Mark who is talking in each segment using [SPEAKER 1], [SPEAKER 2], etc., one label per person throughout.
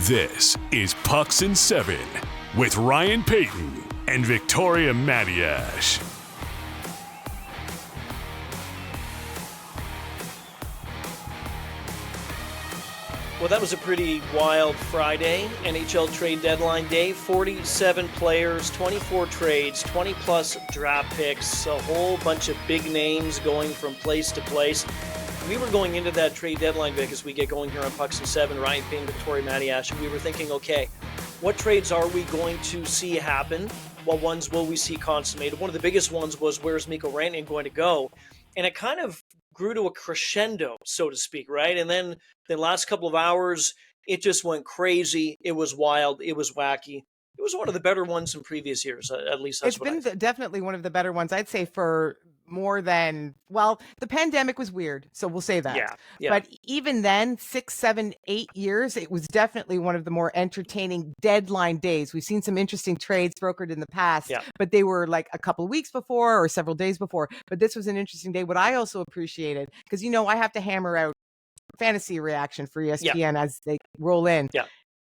[SPEAKER 1] This is Pucks in 7 with Ryan Paton and Victoria Matiash.
[SPEAKER 2] Well, that was a pretty wild Friday, NHL trade deadline day. 47 players, 24 trades, 20-plus draft picks, a whole bunch of big names going from place to place. We were going into that trade deadline, Vic, as we get going here on Pucks in 7, Ryan Payne, Victoria Matiash, and we were thinking, okay, what trades are we going to see happen? What ones will we see consummated? One of the biggest ones was, where's Mikko Rantanen going to go? And it kind of grew to a crescendo, so to speak, right? And then the last couple of hours, it just went crazy. It was wild. It was wacky. It was one of the better ones in previous years, at least that's what
[SPEAKER 3] It's been definitely one of the better ones, I'd say, for more than, well, the pandemic was weird, so we'll say that.
[SPEAKER 2] Yeah.
[SPEAKER 3] But even then, 6, 7, 8 years, it was definitely one of the more entertaining deadline days. We've seen some interesting trades brokered in the past, but they were like a couple of weeks before or several days before. But this was an interesting day. What I also appreciated, because, I have to hammer out fantasy reaction for ESPN as they roll in.
[SPEAKER 2] Yeah.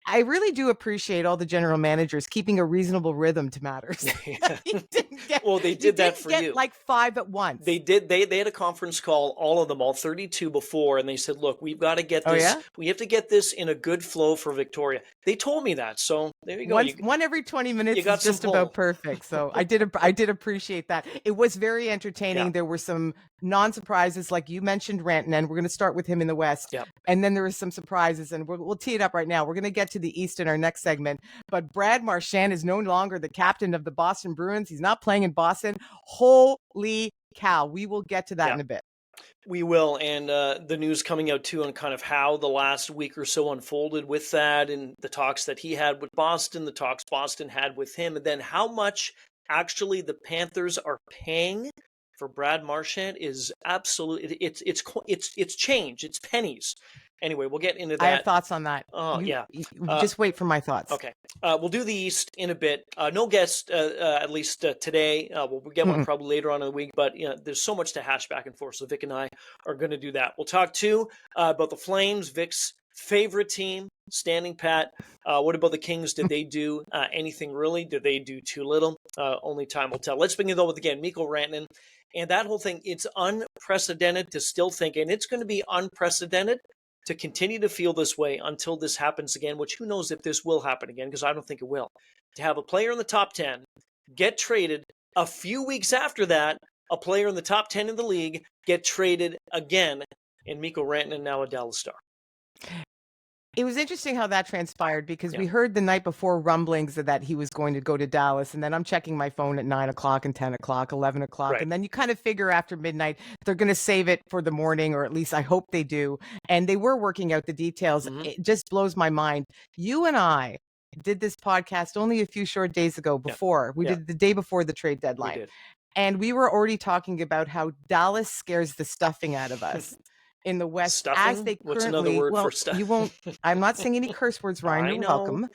[SPEAKER 3] I really do appreciate all the general managers keeping a reasonable rhythm to matters.
[SPEAKER 2] They did that for you.
[SPEAKER 3] Like 5 at once.
[SPEAKER 2] They did. They had a conference call, all of them, all 32 before, and they said, look, we've got to get this.
[SPEAKER 3] Oh, yeah?
[SPEAKER 2] We have to get this in a good flow for Victoria. They told me that. So there you go.
[SPEAKER 3] One every 20 minutes is just about perfect. So I did appreciate that. It was very entertaining. Yeah. There were some non-surprises, like you mentioned Rantanen. We're going to start with him in the West.
[SPEAKER 2] Yeah.
[SPEAKER 3] And then there were some surprises, and we'll tee it up right now. We're going to get to the East in our next segment. But Brad Marchand is no longer the captain of the Boston Bruins. He's not playing in Boston. Holy cow. We will get to that in a bit.
[SPEAKER 2] We will, and the news coming out, too, on kind of how the last week or so unfolded with that and the talks that he had with Boston, the talks Boston had with him, and then how much actually the Panthers are paying for Brad Marchand is absolutely, it's change, it's pennies. Anyway, we'll get into that.
[SPEAKER 3] I have thoughts on that. Just wait for my thoughts.
[SPEAKER 2] Okay. We'll do the East in a bit. No guest, at least today. We'll get one probably later on in the week, but there's so much to hash back and forth, so Vic and I are going to do that. We'll talk, too, about the Flames, Vic's favorite team, standing pat. What about the Kings? Did they do anything really? Did they do too little? Only time will tell. Let's begin, though, with, again, Mikko Rantanen. And that whole thing, it's unprecedented to still think, and it's going to be unprecedented to continue to feel this way until this happens again, which who knows if this will happen again, because I don't think it will. To have a player in the top 10 get traded a few weeks after that, a player in the top 10 in the league get traded again, and Mikko Rantanen now a Dallas Star.
[SPEAKER 3] It was interesting how that transpired, because we heard the night before rumblings that he was going to go to Dallas. And then I'm checking my phone at 9 o'clock and 10 o'clock, 11 o'clock.
[SPEAKER 2] Right.
[SPEAKER 3] And then you kind of figure after midnight, they're going to save it for the morning, or at least I hope they do. And they were working out the details. Mm-hmm. It just blows my mind. You and I did this podcast only a few short days ago before. We did the day before the trade deadline.
[SPEAKER 2] We did.
[SPEAKER 3] And we were already talking about how Dallas scares the stuffing out of us. In the West,
[SPEAKER 2] stuffing?
[SPEAKER 3] As they currently,
[SPEAKER 2] what's another word for stuff?
[SPEAKER 3] You won't. I'm not saying any curse words, Ryan. You're welcome.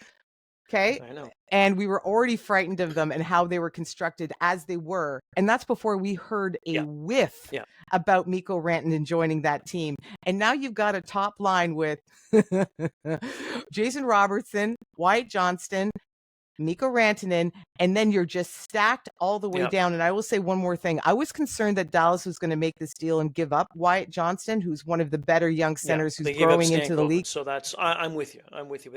[SPEAKER 3] Okay.
[SPEAKER 2] I know.
[SPEAKER 3] And we were already frightened of them and how they were constructed as they were, and that's before we heard a whiff about Mikko Rantanen joining that team. And now you've got a top line with Jason Robertson, Wyatt Johnston, Mikko Rantanen, and then you're just stacked all the way down. And I will say one more thing. I was concerned that Dallas was going to make this deal and give up Wyatt Johnston, who's one of the better young centers who's growing into the league.
[SPEAKER 2] So that's, I'm with you.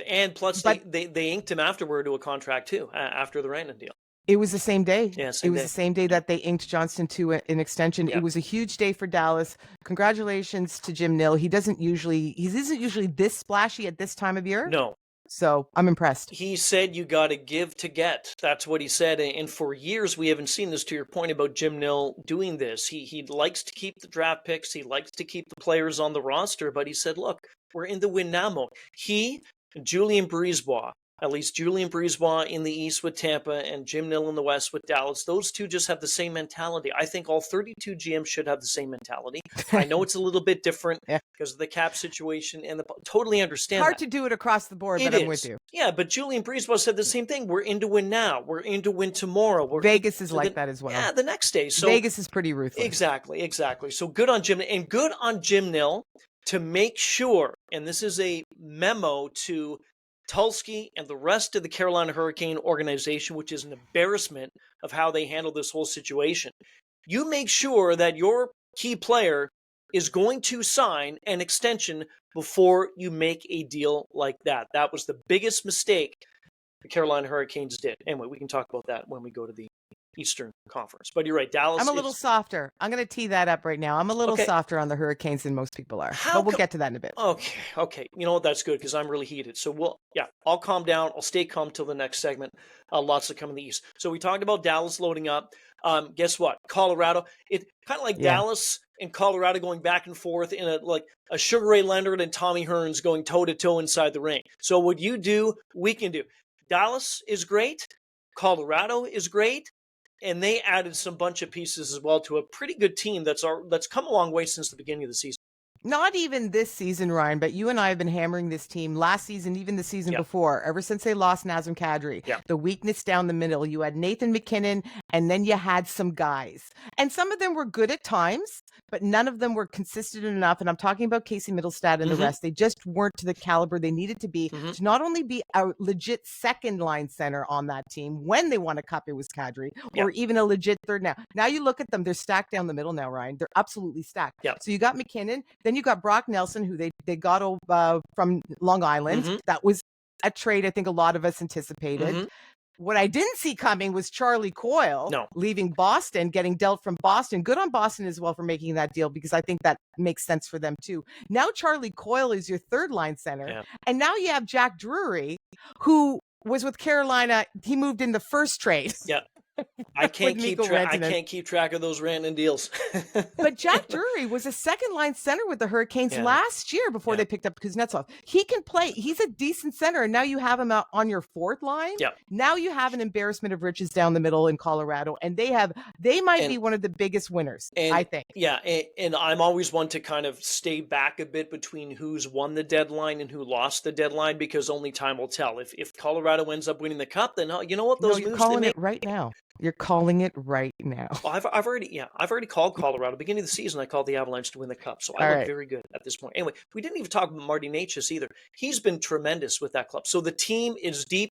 [SPEAKER 2] And plus, they inked him afterward to a contract too, after the Rantanen deal.
[SPEAKER 3] It was the same day.
[SPEAKER 2] Yeah,
[SPEAKER 3] it was the same day that they inked Johnston to an extension. It was a huge day for Dallas. Congratulations to Jim Nill. He isn't usually this splashy at this time of year.
[SPEAKER 2] No.
[SPEAKER 3] So I'm impressed.
[SPEAKER 2] He said you got to give to get. That's what he said. And for years, we haven't seen this, to your point about Jim Nill doing this. He likes to keep the draft picks. He likes to keep the players on the roster. But he said, look, we're in the win now mode. He, Julien Brisebois, at least Julien Brisebois in the East with Tampa and Jim Nill in the West with Dallas, those two just have the same mentality. I think all 32 GMs should have the same mentality. I know it's a little bit different because of the cap situation, and totally understand
[SPEAKER 3] hard to do it across the board, but I'm with you.
[SPEAKER 2] Yeah, but Julien Brisebois said the same thing. We're in to win now. We're in to win tomorrow.
[SPEAKER 3] Vegas is like that as well.
[SPEAKER 2] Yeah, the next day. So
[SPEAKER 3] Vegas is pretty ruthless.
[SPEAKER 2] Exactly. So good on Jim, and good on Jim Nill to make sure, and this is a memo to Tulski and the rest of the Carolina Hurricane organization, which is an embarrassment of how they handle this whole situation. You make sure that your key player is going to sign an extension before you make a deal like that. That was the biggest mistake the Carolina Hurricanes did. Anyway, we can talk about that when we go to the Eastern Conference. But you're right, Dallas.
[SPEAKER 3] I'm a little softer. I'm going to tee that up right now. I'm a little softer on the Hurricanes than most people are. But we'll get to that in a bit.
[SPEAKER 2] Okay. You know what? That's good because I'm really heated. So I'll calm down. I'll stay calm till the next segment. Lots to come in the East. So we talked about Dallas loading up. Guess what? Colorado. It kind of like Dallas and Colorado going back and forth in a Sugar Ray Leonard and Tommy Hearns going toe to toe inside the ring. So what you do, we can do. Dallas is great. Colorado is great. And they added some bunch of pieces as well to a pretty good team that's come a long way since the beginning of the season.
[SPEAKER 3] Not even this season, Ryan, but you and I have been hammering this team last season, even the season before, ever since they lost Nazem Kadri. The weakness down the middle. You had Nathan McKinnon, and then you had some guys. And some of them were good at times, but none of them were consistent enough. And I'm talking about Casey Middlestad and the rest. They just weren't to the caliber they needed to be to not only be a legit second line center on that team. When they won a cup, it was Kadri, or even a legit third now. Now you look at them, they're stacked down the middle now, Ryan. They're absolutely stacked. So you got McKinnon, then you got Brock Nelson, who they got from Long Island. That was a trade I think a lot of us anticipated. What I didn't see coming was Charlie Coyle leaving Boston, getting dealt from Boston. Good on Boston as well for making that deal, because I think that makes sense for them too. Now Charlie Coyle is your third line center. And now you have Jack Drury, who was with Carolina. He moved in the first trade.
[SPEAKER 2] I can't keep track of those Rantanen deals.
[SPEAKER 3] But Jack Drury was a second line center with the Hurricanes last year before they picked up Kuznetsov. He can play. He's a decent center. And now you have him out on your fourth line. Now you have an embarrassment of riches down the middle in Colorado. And they might be one of the biggest winners, I think.
[SPEAKER 2] And I'm always one to kind of stay back a bit between who's won the deadline and who lost the deadline, because only time will tell. If Colorado ends up winning the cup, then you know what, those
[SPEAKER 3] you're
[SPEAKER 2] moves
[SPEAKER 3] calling
[SPEAKER 2] they
[SPEAKER 3] it right now. You're calling it right now.
[SPEAKER 2] Well, I've already called Colorado. Beginning of the season, I called the Avalanche to win the cup, so I look very good at this point. Anyway, we didn't even talk about Marty Natchez either. He's been tremendous with that club. So the team is deep,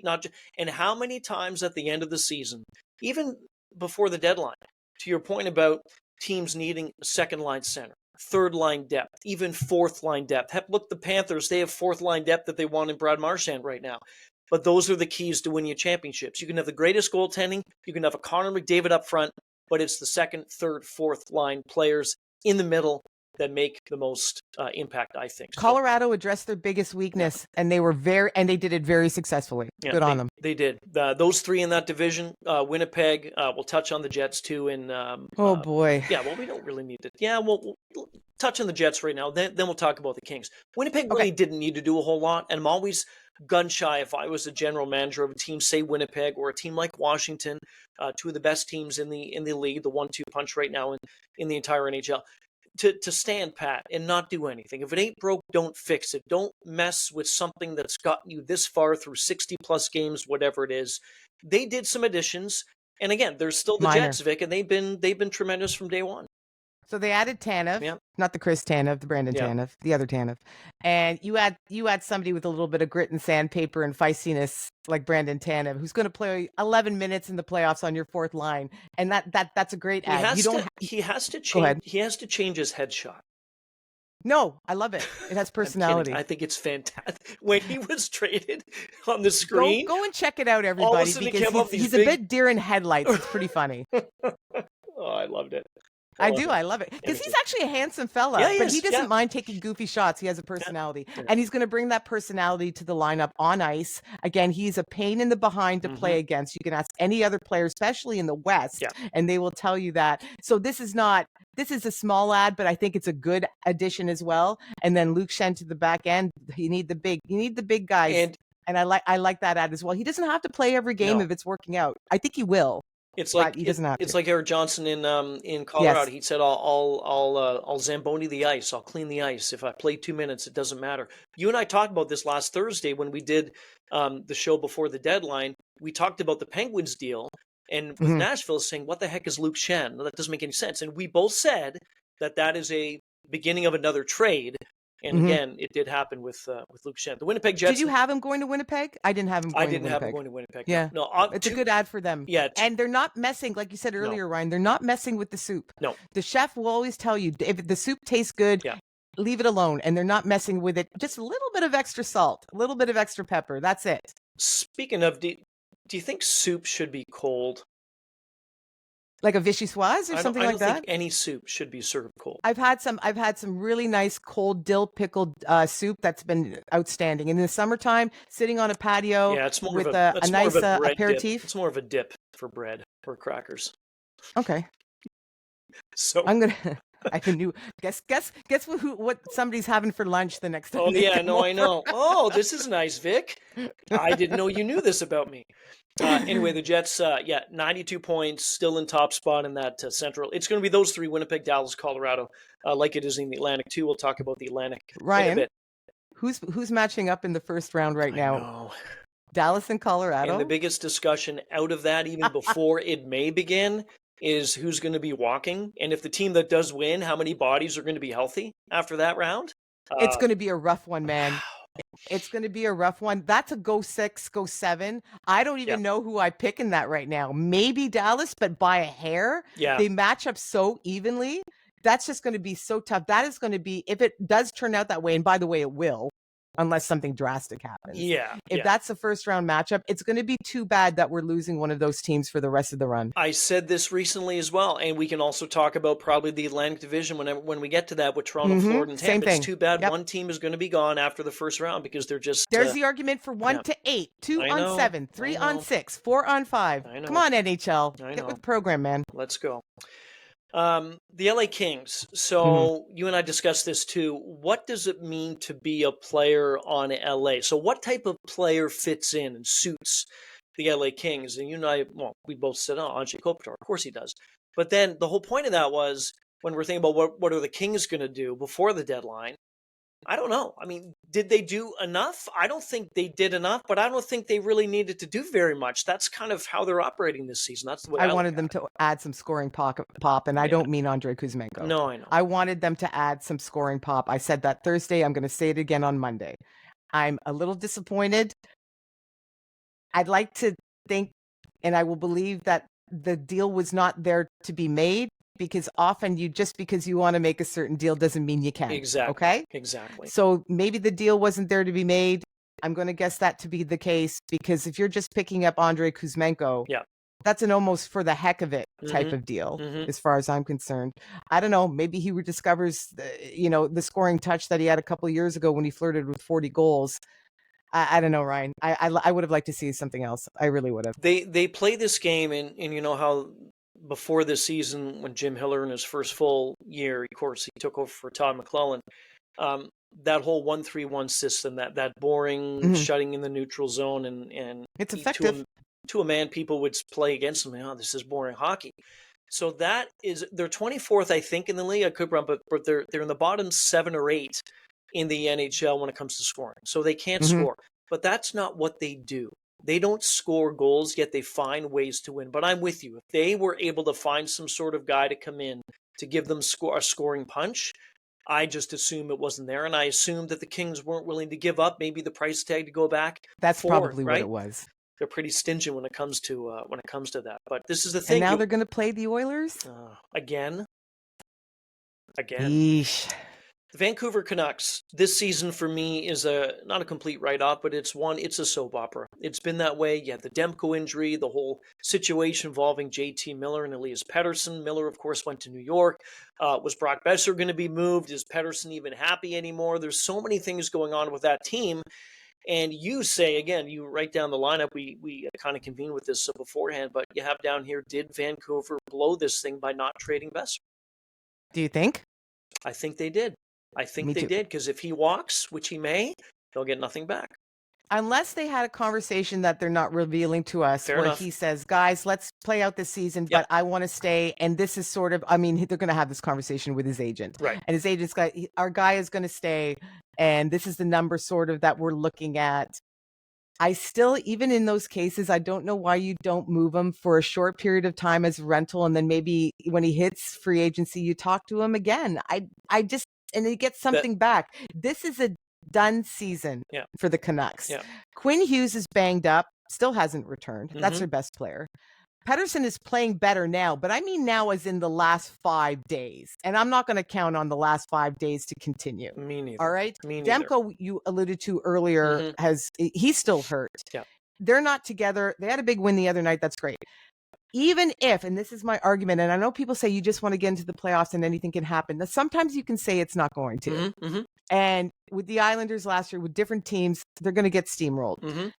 [SPEAKER 2] and how many times at the end of the season, even before the deadline, to your point about teams needing a second line center, third line depth, even fourth line depth. Heck, look, the Panthers, they have fourth line depth that they want in Brad Marchand right now. But those are the keys to winning championships. You can have the greatest goaltending. You can have a Connor McDavid up front, but it's the second, third, fourth line players in the middle that make the most impact, I think.
[SPEAKER 3] Colorado addressed their biggest weakness, and they did it very successfully. Good on them.
[SPEAKER 2] They did. Those three in that division, Winnipeg, we'll touch on the Jets too.
[SPEAKER 3] Oh boy.
[SPEAKER 2] We don't really need to. We'll touch on the Jets right now. Then we'll talk about the Kings. Winnipeg really didn't need to do a whole lot, and I'm always gun shy if I was a general manager of a team, say Winnipeg, or a team like Washington, two of the best teams in the league, the 1-2 punch right now in the entire NHL. To stand pat and not do anything. If it ain't broke, don't fix it. Don't mess with something that's gotten you this far through 60-plus games, whatever it is. They did some additions, and again, there's still the Jets, Vic, and they've been tremendous from day one.
[SPEAKER 3] So they added Tanev, not the Chris Tanev, the Brandon Tanev, the other Tanev. And you add somebody with a little bit of grit and sandpaper and feistiness like Brandon Tanev, who's going to play 11 minutes in the playoffs on your fourth line. And that's a great add.
[SPEAKER 2] He has to change his headshot.
[SPEAKER 3] No, I love it. It has personality.
[SPEAKER 2] I think it's fantastic. When he was traded on the screen.
[SPEAKER 3] Go and check it out, everybody, because he's a bit deer in headlights. It's pretty funny.
[SPEAKER 2] I loved it.
[SPEAKER 3] I love it. Because he's actually a handsome fella, but he doesn't mind taking goofy shots. He has a personality. And he's going to bring that personality to the lineup on ice. Again, he's a pain in the behind to play against. You can ask any other player, especially in the West, and they will tell you that. So this is a small ad, but I think it's a good addition as well. And then Luke Shen to the back end. You need the big guys. And I like that ad as well. He doesn't have to play every game if it's working out. I think he will.
[SPEAKER 2] It's like it's like Eric Johnson in Colorado. He said, "I'll Zamboni the ice. I'll clean the ice. If I play 2 minutes, it doesn't matter." You and I talked about this last Thursday when we did the show before the deadline. We talked about the Penguins deal, and with Nashville saying, "What the heck is Luke Shen? That doesn't make any sense." And we both said that is a beginning of another trade. And again, it did happen with Luke Schenn. The Winnipeg Jets.
[SPEAKER 3] Did you have him going to Winnipeg? I didn't have him going to Winnipeg.
[SPEAKER 2] I didn't have him going to Winnipeg.
[SPEAKER 3] Yeah.
[SPEAKER 2] No,
[SPEAKER 3] it's a good ad for them.
[SPEAKER 2] Yeah.
[SPEAKER 3] And they're not messing, like you said earlier, Ryan, they're not messing with the soup.
[SPEAKER 2] No.
[SPEAKER 3] The chef will always tell you, if the soup tastes good, leave it alone. And they're not messing with it. Just a little bit of extra salt, a little bit of extra pepper. That's it.
[SPEAKER 2] Speaking of, do you think soup should be cold?
[SPEAKER 3] Like a vichyssoise or something like that?
[SPEAKER 2] I don't think any soup should be served cold.
[SPEAKER 3] I've had some really nice cold dill pickled soup that's been outstanding. In the summertime, sitting on a patio
[SPEAKER 2] it's more
[SPEAKER 3] with
[SPEAKER 2] of
[SPEAKER 3] a nice aperitif.
[SPEAKER 2] It's more of a dip for bread or crackers.
[SPEAKER 3] Okay.
[SPEAKER 2] So
[SPEAKER 3] I'm gonna. I can do. Guess what somebody's having for lunch the next time.
[SPEAKER 2] Oh yeah, no, I know. Oh, this is nice, Vic. I didn't know you knew this about me. Anyway, the Jets, 92 points, still in top spot in that Central. It's going to be those three: Winnipeg, Dallas, Colorado, like it is in the Atlantic too. We'll talk about the Atlantic
[SPEAKER 3] Ryan,
[SPEAKER 2] in a bit.
[SPEAKER 3] Who's matching up in the first round right now?
[SPEAKER 2] Know.
[SPEAKER 3] Dallas and Colorado.
[SPEAKER 2] And the biggest discussion out of that, even before it may begin, is who's going to be walking. And if the team that does win, how many bodies are going to be healthy after that round?
[SPEAKER 3] It's going to be a rough one, man. It's going to be a rough one. That's a go 6, go 7. I don't even know who I pick in that right now. Maybe Dallas, but by a hair.
[SPEAKER 2] Yeah.
[SPEAKER 3] They match up so evenly. That's just going to be so tough. That is going to be, if it does turn out that way, and by the way, it will, unless something drastic happens.
[SPEAKER 2] Yeah.
[SPEAKER 3] If that's the first round matchup, it's going to be too bad that we're losing one of those teams for the rest of the run.
[SPEAKER 2] I said this recently as well, and we can also talk about probably the Atlantic Division when we get to that with Toronto, Florida, and Tampa.
[SPEAKER 3] Same thing.
[SPEAKER 2] It's too bad one team is going to be gone after the first round because they're just...
[SPEAKER 3] There's the argument for 1 to 8, 2 on 7, 3 on 6, 4 on 5. Come on, NHL. Get with the program, man.
[SPEAKER 2] Let's go. The LA Kings. So you and I discussed this too. What does it mean to be a player on LA? So what type of player fits in and suits the LA Kings? And you and I, we both said, Anze Kopitar, of course he does. But then the whole point of that was when we're thinking about what are the Kings going to do before the deadline, I don't know. I mean, did they do enough? I don't think they did enough, but I don't think they really needed to do very much. That's kind of how they're operating this season. That's the way I
[SPEAKER 3] wanted them to add some scoring pop, and I don't mean Andrei Kuzmenko.
[SPEAKER 2] No, I know.
[SPEAKER 3] I wanted them to add some scoring pop. I said that Thursday. I'm going to say it again on Monday. I'm a little disappointed. I'd like to think, and I will believe that the deal was not there to be made. Because often because you want to make a certain deal doesn't mean you can.
[SPEAKER 2] Exactly.
[SPEAKER 3] Okay?
[SPEAKER 2] Exactly.
[SPEAKER 3] So maybe the deal wasn't there to be made. I'm going to guess that to be the case because if you're just picking up Andrei Kuzmenko, that's an almost for the heck of it type of deal, as far as I'm concerned. I don't know. Maybe he rediscovers, the scoring touch that he had a couple of years ago when he flirted with 40 goals. I don't know, Ryan. I would have liked to see something else. I really would have.
[SPEAKER 2] They play this game, and you know how before this season, when Jim Hiller in his first full year, of course, he took over for Todd McClellan. That whole 1-3-1 system, that boring shutting in the neutral zone, and
[SPEAKER 3] it's effective.
[SPEAKER 2] To a man, people would play against them. Oh, this is boring hockey. So that is, they're 24th, I think, in the league. I could run, but they're in the bottom 7 or 8 in the NHL when it comes to scoring. So they can't score. But that's not what they do. They don't score goals, yet they find ways to win. But I'm with you. If they were able to find some sort of guy to come in to give them a scoring punch, I just assume it wasn't there. And I assumed that the Kings weren't willing to give up maybe the price tag to go back.
[SPEAKER 3] That's probably what it was.
[SPEAKER 2] They're pretty stingy when it comes to that. But this is the thing.
[SPEAKER 3] And now they're going to play the Oilers?
[SPEAKER 2] Again.
[SPEAKER 3] Yeesh.
[SPEAKER 2] The Vancouver Canucks, this season for me is not a complete write-off, but it's a soap opera. It's been that way. You had the Demko injury, the whole situation involving JT Miller and Elias Pettersson. Miller, of course, went to New York. Was Brock Besser going to be moved? Is Pettersson even happy anymore? There's so many things going on with that team. And you say, again, you write down the lineup. We kind of convened with this beforehand, but you have down here, did Vancouver blow this thing by not trading Besser?
[SPEAKER 3] Do you think?
[SPEAKER 2] I think they did. I think they did, because if he walks, which he may, they'll get nothing back.
[SPEAKER 3] Unless they had a conversation that they're not revealing to us, where he says, guys, let's play out this season, but I want to stay. And this is sort of, they're going to have this conversation with his agent.
[SPEAKER 2] Right.
[SPEAKER 3] And his agent's our guy is going to stay. And this is the number sort of that we're looking at. I still, even in those cases, I don't know why you don't move him for a short period of time as rental. And then maybe when he hits free agency, you talk to him again. and they get something back. This is a done season for the Canucks.
[SPEAKER 2] Yeah.
[SPEAKER 3] Quinn Hughes is banged up, still hasn't returned. That's their best player. Pettersson is playing better now, but I mean now as in the last 5 days. And I'm not going to count on the last 5 days to continue.
[SPEAKER 2] Me neither.
[SPEAKER 3] All right?
[SPEAKER 2] Me neither.
[SPEAKER 3] Demko, you alluded to earlier, he's still hurt.
[SPEAKER 2] Yeah.
[SPEAKER 3] They're not together. They had a big win the other night. That's great. Even if, and this is my argument, and I know people say you just want to get into the playoffs and anything can happen. Now, sometimes you can say it's not going to. And with the Islanders last year, with different teams, they're going to get steamrolled.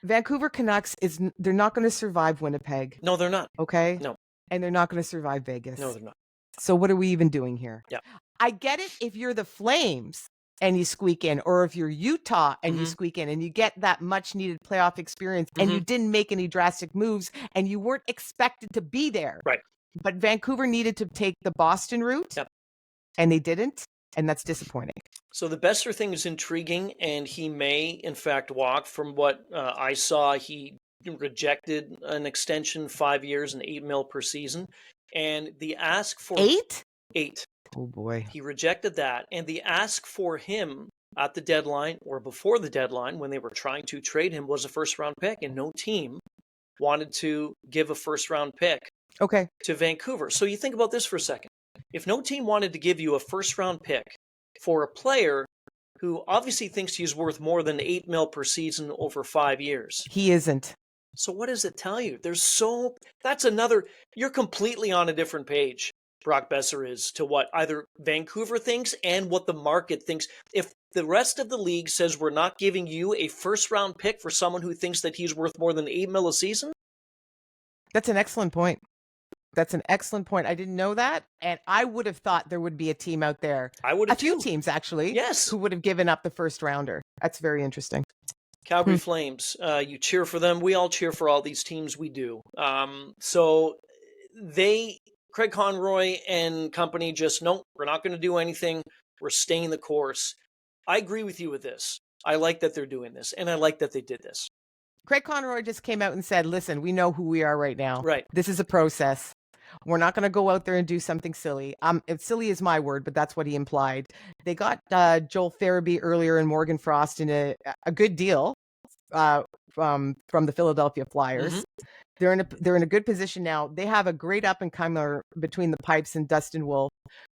[SPEAKER 3] Vancouver Canucks, they're not going to survive Winnipeg.
[SPEAKER 2] No, they're not.
[SPEAKER 3] Okay?
[SPEAKER 2] No.
[SPEAKER 3] And they're not going to survive Vegas.
[SPEAKER 2] No, they're not.
[SPEAKER 3] So what are we even doing here?
[SPEAKER 2] Yeah.
[SPEAKER 3] I get it if you're the Flames and you squeak in, or if you're Utah and you squeak in and you get that much needed playoff experience and you didn't make any drastic moves and you weren't expected to be there.
[SPEAKER 2] Right.
[SPEAKER 3] But Vancouver needed to take the Boston route and they didn't. And that's disappointing.
[SPEAKER 2] So the Besser thing is intriguing, and he may, in fact, walk. From what I saw, he rejected an extension, 5 years and $8 million per season. And the ask for...
[SPEAKER 3] 8?
[SPEAKER 2] 8.
[SPEAKER 3] Oh, boy.
[SPEAKER 2] He rejected that. And the ask for him at the deadline or before the deadline, when they were trying to trade him, was a first-round pick. And no team wanted to give a first-round pick to Vancouver. So you think about this for a second. If no team wanted to give you a first-round pick for a player who obviously thinks he's worth more than $8 million per season over 5 years.
[SPEAKER 3] He isn't.
[SPEAKER 2] So what does it tell you? That's another, you're completely on a different page, Brock Besser is, to what either Vancouver thinks and what the market thinks. If the rest of the league says we're not giving you a first-round pick for someone who thinks that he's worth more than $8 million a season.
[SPEAKER 3] That's an excellent point. That's an excellent point. I didn't know that. And I would have thought there would be a team out there.
[SPEAKER 2] I would have
[SPEAKER 3] a few teams, actually.
[SPEAKER 2] Yes.
[SPEAKER 3] Who would have given up the first rounder. That's very interesting.
[SPEAKER 2] Calgary Flames, you cheer for them. We all cheer for all these teams. We do. So Craig Conroy and company just, no, we're not going to do anything. We're staying the course. I agree with you with this. I like that they're doing this. And I like that they did this.
[SPEAKER 3] Craig Conroy just came out and said, listen, we know who we are right now.
[SPEAKER 2] Right.
[SPEAKER 3] This is a process. We're not going to go out there and do something silly. Silly is my word, but that's what he implied. They got Joel Farabee earlier and Morgan Frost in a good deal from the Philadelphia Flyers. They're in a good position now. They have a great up and comer between the pipes and Dustin Wolf.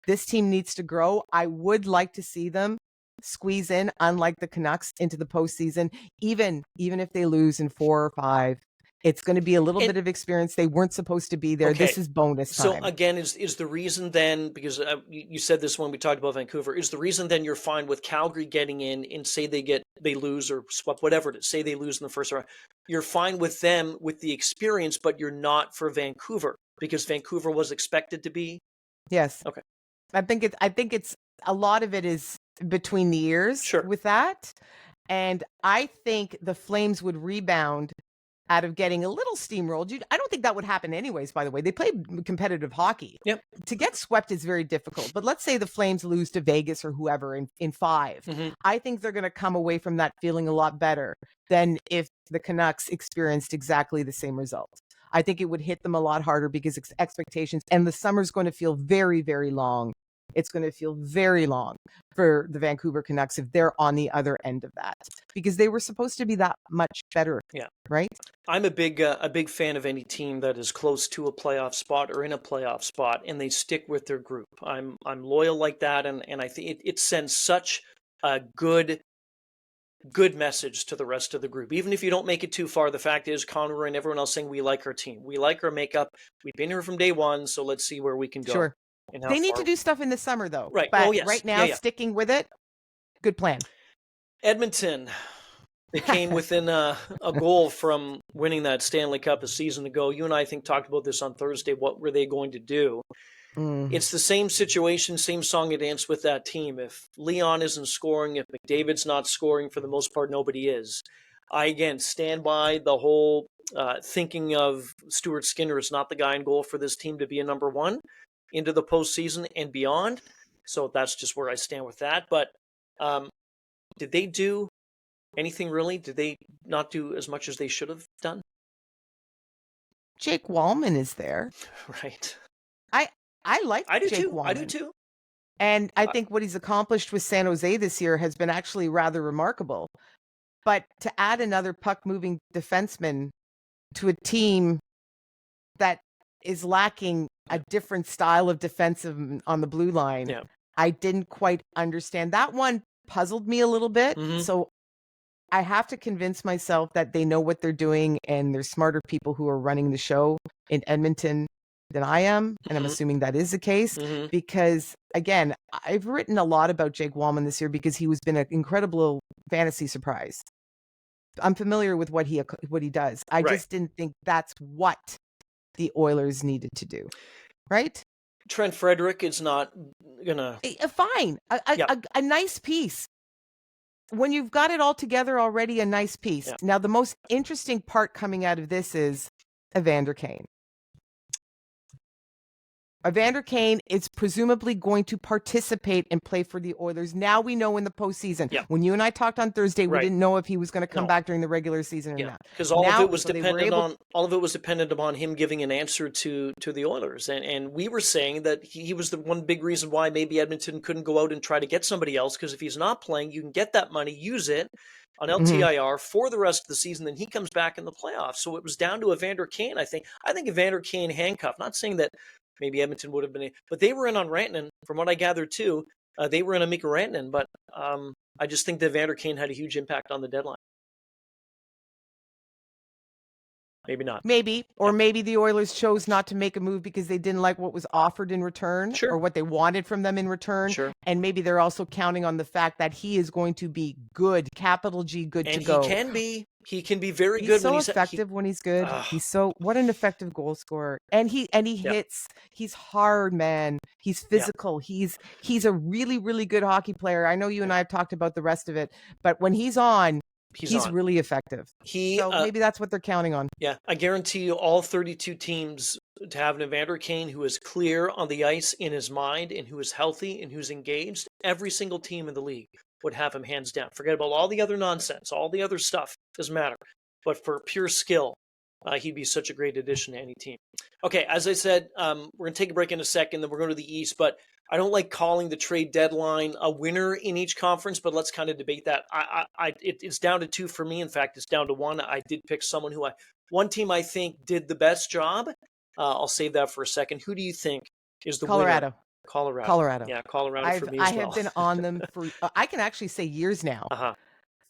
[SPEAKER 3] This team needs to grow. I would like to see them squeeze in, unlike the Canucks, into the postseason, even if they lose in 4 or 5. It's going to be a little bit of experience. They weren't supposed to be there. Okay. This is bonus time.
[SPEAKER 2] So again, is the reason then, because you said this when we talked about Vancouver, is the reason then you're fine with Calgary getting in and say they lose or swap, whatever it is, say they lose in the first round. You're fine with them with the experience, but you're not for Vancouver because Vancouver was expected to be?
[SPEAKER 3] Yes.
[SPEAKER 2] Okay.
[SPEAKER 3] I think it's a lot of it is between the ears with that. And I think the Flames would rebound out of getting a little steamrolled. I don't think that would happen anyways, by the way. They play competitive hockey.
[SPEAKER 2] Yep.
[SPEAKER 3] To get swept is very difficult. But let's say the Flames lose to Vegas or whoever in 5. I think they're going to come away from that feeling a lot better than if the Canucks experienced exactly the same result. I think it would hit them a lot harder because expectations, and the summer's going to feel very, very long. It's going to feel very long for the Vancouver Canucks if they're on the other end of that, because they were supposed to be that much better.
[SPEAKER 2] Yeah.
[SPEAKER 3] Right.
[SPEAKER 2] I'm a big fan of any team that is close to a playoff spot or in a playoff spot, and they stick with their group. I'm loyal like that, and I think it sends such a good message to the rest of the group. Even if you don't make it too far, the fact is Conroy and everyone else saying we like our team, we like our makeup, we've been here from day one, so let's see where we can go.
[SPEAKER 3] Sure. They need to do stuff in the summer, though.
[SPEAKER 2] Right.
[SPEAKER 3] But right now, sticking with it, good plan.
[SPEAKER 2] Edmonton, they came within a goal from winning that Stanley Cup a season ago. You and I think talked about this on Thursday. What were they going to do? It's the same situation, same song and dance with that team. If Leon isn't scoring, if McDavid's not scoring, for the most part, nobody is. I, again, stand by the whole thinking of Stuart Skinner is not the guy in goal for this team to be a number one into the postseason and beyond. So that's just where I stand with that. But did they do anything really? Did they not do as much as they should have done?
[SPEAKER 3] Jake Wallman is there.
[SPEAKER 2] Right.
[SPEAKER 3] I like Jake Wallman.
[SPEAKER 2] I do too.
[SPEAKER 3] And I think what he's accomplished with San Jose this year has been actually rather remarkable. But to add another puck-moving defenseman to a team that is lacking a different style of defensive on the blue line, I didn't quite understand. That one puzzled me a little bit. So I have to convince myself that they know what they're doing and they're smarter people who are running the show in Edmonton than I am. And I'm assuming that is the case because, again, I've written a lot about Jake Wallman this year because he has been an incredible fantasy surprise. I'm familiar with what he does. I just didn't think that's what the Oilers needed to do. Right?
[SPEAKER 2] Trent Frederick is not gonna
[SPEAKER 3] fine. A nice piece. When you've got it all together already, a nice piece. Now, the most interesting part coming out of this is Evander Kane. Evander Kane is presumably going to participate and play for the Oilers. Now we know in the postseason. When you and I talked on Thursday, we didn't know if he was going to come back during the regular season or not.
[SPEAKER 2] Because all of it was dependent upon him giving an answer to the Oilers, and we were saying that he was the one big reason why maybe Edmonton couldn't go out and try to get somebody else. Because if he's not playing, you can get that money, use it on LTIR for the rest of the season. Then he comes back in the playoffs. So it was down to Evander Kane. I think Evander Kane handcuffed. Not saying that. Maybe Edmonton would have been, but they were in on Rantanen, from what I gathered too. They were in on Mikko Rantanen, but I just think that Evander Kane had a huge impact on the deadline. Maybe not.
[SPEAKER 3] Maybe, or maybe the Oilers chose not to make a move because they didn't like what was offered in return or what they wanted from them in return. And maybe they're also counting on the fact that he is going to be good, capital G, good
[SPEAKER 2] and
[SPEAKER 3] to go.
[SPEAKER 2] He can be very
[SPEAKER 3] he's
[SPEAKER 2] good.
[SPEAKER 3] So
[SPEAKER 2] when he's
[SPEAKER 3] effective when he's good. What an effective goal scorer. And he hits. He's hard, man. He's physical. He's a really, really good hockey player. I know you and I have talked about the rest of it, but when he's on, he's really effective. So maybe that's what they're counting on.
[SPEAKER 2] Yeah, I guarantee you all 32 teams to have an Evander Kane who is clear on the ice in his mind and who is healthy and who's engaged. Every single team in the league would have him hands down. Forget about all the other nonsense, all the other stuff. Doesn't matter. But for pure skill, he'd be such a great addition to any team. Okay, as I said, we're going to take a break in a second, then we're going to the East. But I don't like calling the trade deadline a winner in each conference, but let's kind of debate that. It's down to two for me. In fact, it's down to one. I did pick someone one team I think did the best job. I'll save that for a second. Who do you think is the winner? Colorado. Yeah, Colorado for me as well.
[SPEAKER 3] I have been on them for, I can actually say years now,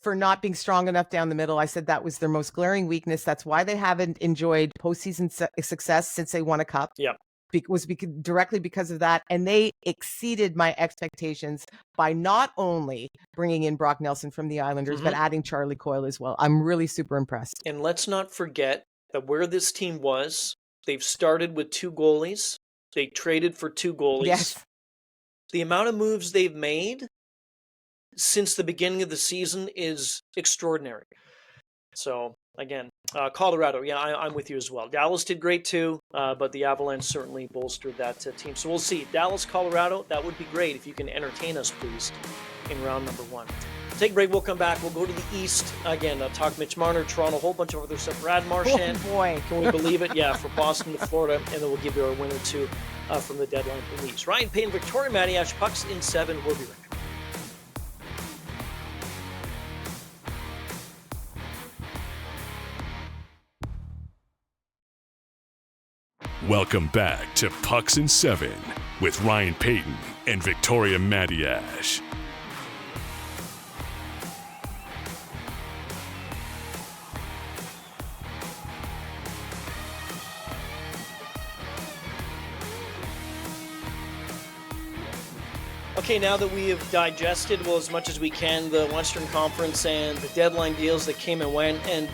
[SPEAKER 3] for not being strong enough down the middle. I said that was their most glaring weakness. That's why they haven't enjoyed postseason success since they won a cup.
[SPEAKER 2] Yeah.
[SPEAKER 3] Directly because of that. And they exceeded my expectations by not only bringing in Brock Nelson from the Islanders, but adding Charlie Coyle as well. I'm really super impressed.
[SPEAKER 2] And let's not forget that where this team was, they've started with 2 goalies. They traded for 2 goalies.
[SPEAKER 3] Yes.
[SPEAKER 2] The amount of moves they've made since the beginning of the season is extraordinary. So, again, Colorado, I'm with you as well. Dallas did great too, but the Avalanche certainly bolstered that team. So we'll see. Dallas, Colorado, that would be great if you can entertain us, please, in round number 1. Take a break. We'll come back. We'll go to the East. Again, talk Mitch Marner, Toronto, a whole bunch of other stuff. Brad Marchand.
[SPEAKER 3] Oh, boy.
[SPEAKER 2] Can we believe it? Yeah, from Boston to Florida. And then we'll give you our winner, too, from the deadline for the East. Ryan Payton, Victoria Matiash, Pucks in 7. We'll be right back.
[SPEAKER 1] Welcome back to Pucks in 7 with Ryan Payton and Victoria Matiash.
[SPEAKER 2] Okay, now that we have digested, well, as much as we can, the Western Conference and the deadline deals that came and went, and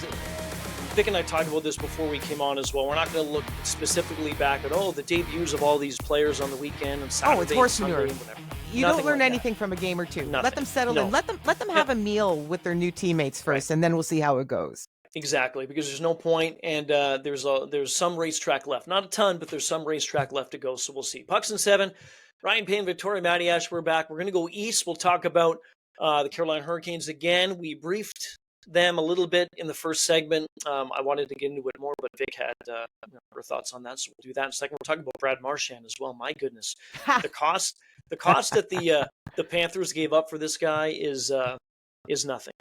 [SPEAKER 2] Vic and I talked about this before we came on as well. We're not going to look specifically back at, the debuts of all these players on the weekend and Saturday
[SPEAKER 3] it's horse
[SPEAKER 2] and Sunday
[SPEAKER 3] manure.
[SPEAKER 2] and whatever.
[SPEAKER 3] You don't learn anything from a game or two.
[SPEAKER 2] Nothing.
[SPEAKER 3] Let them settle in. Let them have a meal with their new teammates first, and then we'll see how it goes.
[SPEAKER 2] Exactly, because there's no point, and there's some racetrack left. Not a ton, but there's some racetrack left to go, so we'll see. Pucks in 7. Ryan Payne, Victoria Matiash, we're back. We're going to go east. We'll talk about the Carolina Hurricanes again. We briefed them a little bit in the first segment. I wanted to get into it more, but Vic had her thoughts on that, so we'll do that in a second. We're talking about Brad Marchand as well. My goodness, the cost The cost that the Panthers gave up for this guy is nothing.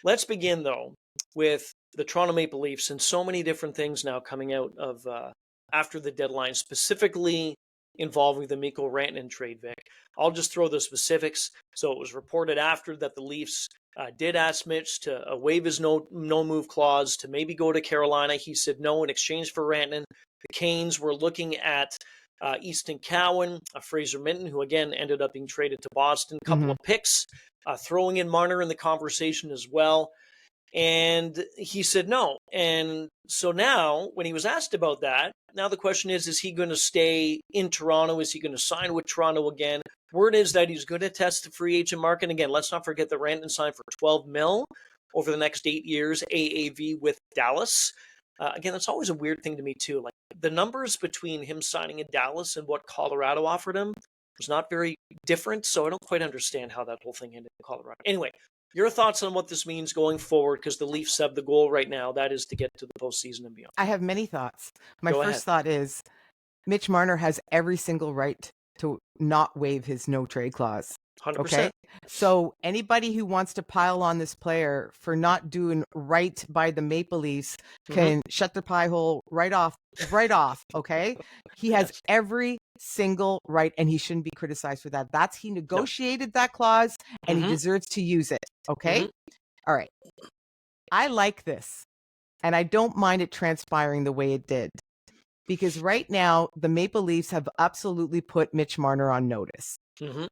[SPEAKER 2] Let's begin though with the Toronto Maple Leafs and so many different things now coming out of after the deadline, specifically involving the Mikko Rantanen trade, Vic. I'll just throw the specifics. So it was reported after that the Leafs did ask Mitch to waive his no move clause to maybe go to Carolina. He said no in exchange for Rantanen. The Canes were looking at Easton Cowan, Fraser Minton, who again ended up being traded to Boston, a couple of picks, throwing in Marner in the conversation as well. And he said no. And so now, when he was asked about that, now the question is he going to stay in Toronto? Is he going to sign with Toronto again? Word is that he's going to test the free agent market. And again, let's not forget that Rantanen signed for $12 million over the next 8 years, AAV with Dallas. Again, that's always a weird thing to me too. Like the numbers between him signing in Dallas and what Colorado offered him was not very different. So I don't quite understand how that whole thing ended in Colorado. Anyway, your thoughts on what this means going forward, because the Leafs have the goal right now, that is to get to the postseason and beyond.
[SPEAKER 3] I have many thoughts. My first thought is Mitch Marner has every single right to not waive his no trade clause.
[SPEAKER 2] 100%.
[SPEAKER 3] Okay. So anybody who wants to pile on this player for not doing right by the Maple Leafs can shut their pie hole right off. Okay. He has every single right and he shouldn't be criticized for that. He negotiated that clause and he deserves to use it. Okay. All right. I like this and I don't mind it transpiring the way it did because right now the Maple Leafs have absolutely put Mitch Marner on notice.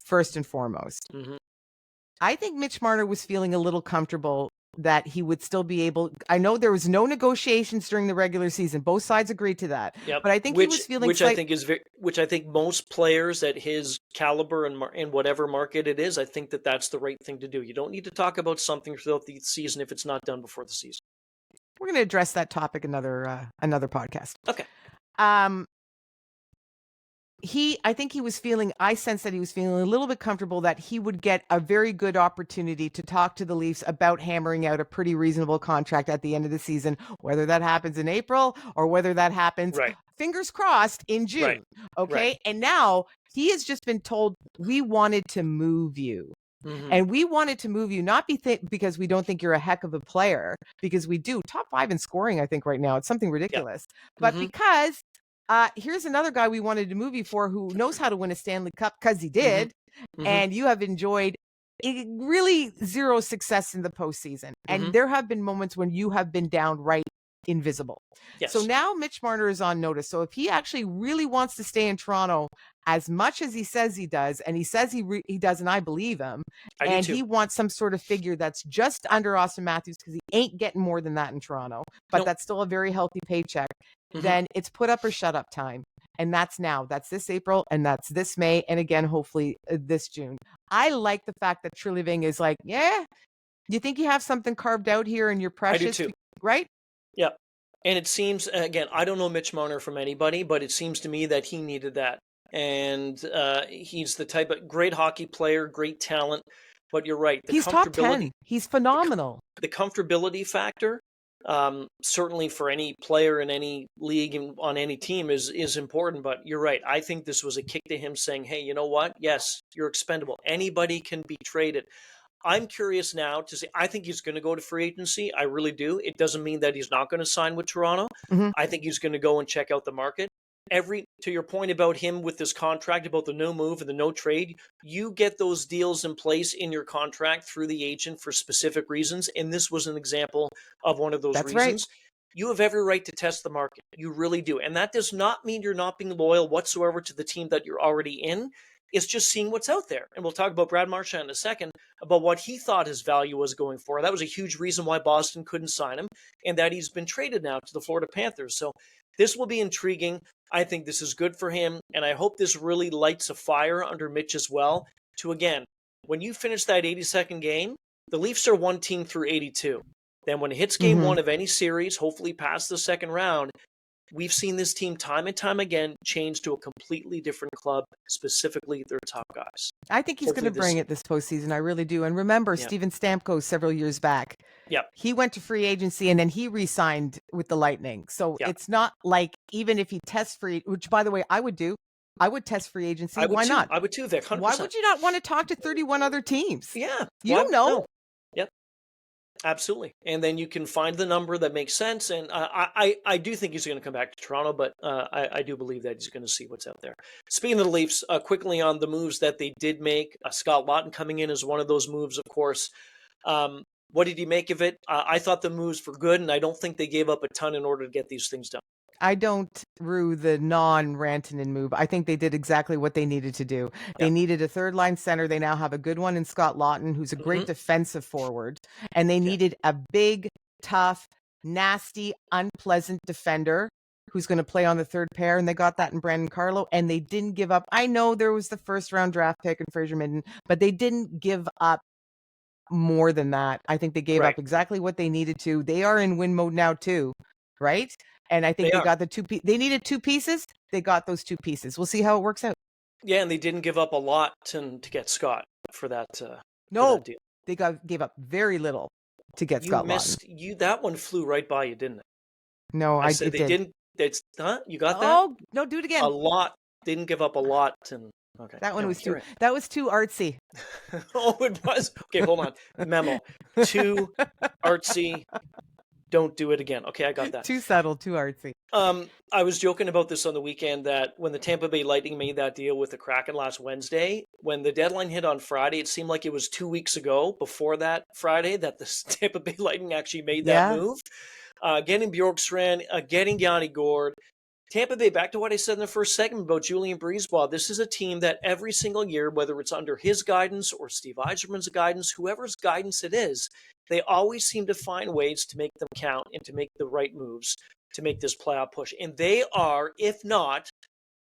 [SPEAKER 3] First and foremost. I think Mitch Marner was feeling a little comfortable that he would still be able. I know there was no negotiations during the regular season. Both sides agreed to that. Yep. But I think he was feeling
[SPEAKER 2] which I think most players at his caliber and whatever market it is, I think that's the right thing to do. You don't need to talk about something throughout the season if it's not done before the season.
[SPEAKER 3] We're going to address that topic another podcast.
[SPEAKER 2] Okay.
[SPEAKER 3] I sense that he was feeling a little bit comfortable that he would get a very good opportunity to talk to the Leafs about hammering out a pretty reasonable contract at the end of the season, whether that happens in April or whether that happens, fingers crossed, in June. Right. Okay. Right. And now he has just been told, we wanted to move you. And we wanted to move you, not because we don't think you're a heck of a player, because we do. Top 5 in scoring, I think, right now. It's something ridiculous. But because here's another guy we wanted to move you for who knows how to win a Stanley Cup because he did. And you have enjoyed really zero success in the postseason. And there have been moments when you have been downright invisible. Yes. So now Mitch Marner is on notice. So if he actually really wants to stay in Toronto as much as he says he does, and he says he does, and I believe him, and he wants some sort of figure that's just under Austin Matthews because he ain't getting more than that in Toronto, but that's still a very healthy paycheck, then it's put up or shut up time. And that's now. That's this April, and that's this May, and again, hopefully this June. I like the fact that Treliving is like, yeah, you think you have something carved out here and you're precious?
[SPEAKER 2] I do too.
[SPEAKER 3] Right?
[SPEAKER 2] Yeah. And it seems, again, I don't know Mitch Marner from anybody, but it seems to me that he needed that. And he's the type of great hockey player, great talent. But you're right.
[SPEAKER 3] He's top 10. He's phenomenal.
[SPEAKER 2] The comfortability factor, certainly for any player in any league and on any team is important. But you're right. I think this was a kick to him saying, hey, you know what? Yes, you're expendable. Anybody can be traded. I'm curious now to see. I think he's going to go to free agency. I really do. It doesn't mean that he's not going to sign with Toronto. I think he's going to go and check out the market. To your point about him with this contract, about the no move and the no trade, you get those deals in place in your contract through the agent for specific reasons. And this was an example of one of those reasons. Right. You have every right to test the market. You really do. And that does not mean you're not being loyal whatsoever to the team that you're already in. It's just seeing what's out there. And we'll talk about Brad Marchand in a second, about what he thought his value was going for. That was a huge reason why Boston couldn't sign him, and that he's been traded now to the Florida Panthers. So this will be intriguing. I think this is good for him, and I hope this really lights a fire under Mitch as well. To, again, when you finish that 82nd game, the Leafs are one team through 82. Then when it hits game one of any series, hopefully past the second round, we've seen this team time and time again change to a completely different club, specifically their top guys.
[SPEAKER 3] I think he's going to bring it this postseason. I really do. And remember, Steven Stamkos several years back, he went to free agency and then he re-signed with the Lightning. So it's not like even if he tests free, which by the way, I would do. I would test free agency.
[SPEAKER 2] I would
[SPEAKER 3] Why
[SPEAKER 2] too.
[SPEAKER 3] not?
[SPEAKER 2] I would too, Vic. 100%.
[SPEAKER 3] Why would you not want to talk to 31 other teams?
[SPEAKER 2] Yeah.
[SPEAKER 3] You don't know.
[SPEAKER 2] No. Yep. Absolutely. And then you can find the number that makes sense. And I do think he's going to come back to Toronto, but I do believe that he's going to see what's out there. Speaking of the Leafs, quickly on the moves that they did make, Scott Laughton coming in is one of those moves, of course. What did you make of it? I thought the moves were good, and I don't think they gave up a ton in order to get these things done.
[SPEAKER 3] I don't rue the non-Rantanen move. I think they did exactly what they needed to do. They needed a third line center. They now have a good one in Scott Laughton, who's a great defensive forward. And they needed a big, tough, nasty, unpleasant defender who's going to play on the third pair. And they got that in Brandon Carlo. And they didn't give up. I know there was the first round draft pick in Fraser Midden, but they didn't give up more than that. I think they gave up exactly what they needed to. They are in win mode now too, right? And I think they got the they needed two pieces. They got those two pieces. We'll see how it works out.
[SPEAKER 2] Yeah, and they didn't give up a lot to get Scott for that.
[SPEAKER 3] No,
[SPEAKER 2] for that deal.
[SPEAKER 3] They gave up very little to get Scott Laughton.
[SPEAKER 2] That one flew right by you, didn't it?
[SPEAKER 3] No, I
[SPEAKER 2] said
[SPEAKER 3] it
[SPEAKER 2] they
[SPEAKER 3] did.
[SPEAKER 2] didn't. You got that?
[SPEAKER 3] Oh no, do it again.
[SPEAKER 2] A lot. Didn't give up a lot. And okay,
[SPEAKER 3] that one was too. Right. That was too artsy.
[SPEAKER 2] Oh, it was. Okay, hold on. Memo. Too artsy. Don't do it again. Okay, I got that.
[SPEAKER 3] Too subtle, too artsy.
[SPEAKER 2] I was joking about this on the weekend that when the Tampa Bay Lightning made that deal with the Kraken last Wednesday, when the deadline hit on Friday, it seemed like it was 2 weeks ago before that Friday that the Tampa Bay Lightning actually made that move. Getting Bjorkstrand, getting Yanni Gourde. Tampa Bay, back to what I said in the first segment about Julien Brisebois, this is a team that every single year, whether it's under his guidance or Steve Yzerman's guidance, whoever's guidance it is, they always seem to find ways to make them count and to make the right moves to make this playoff push. And they are, if not,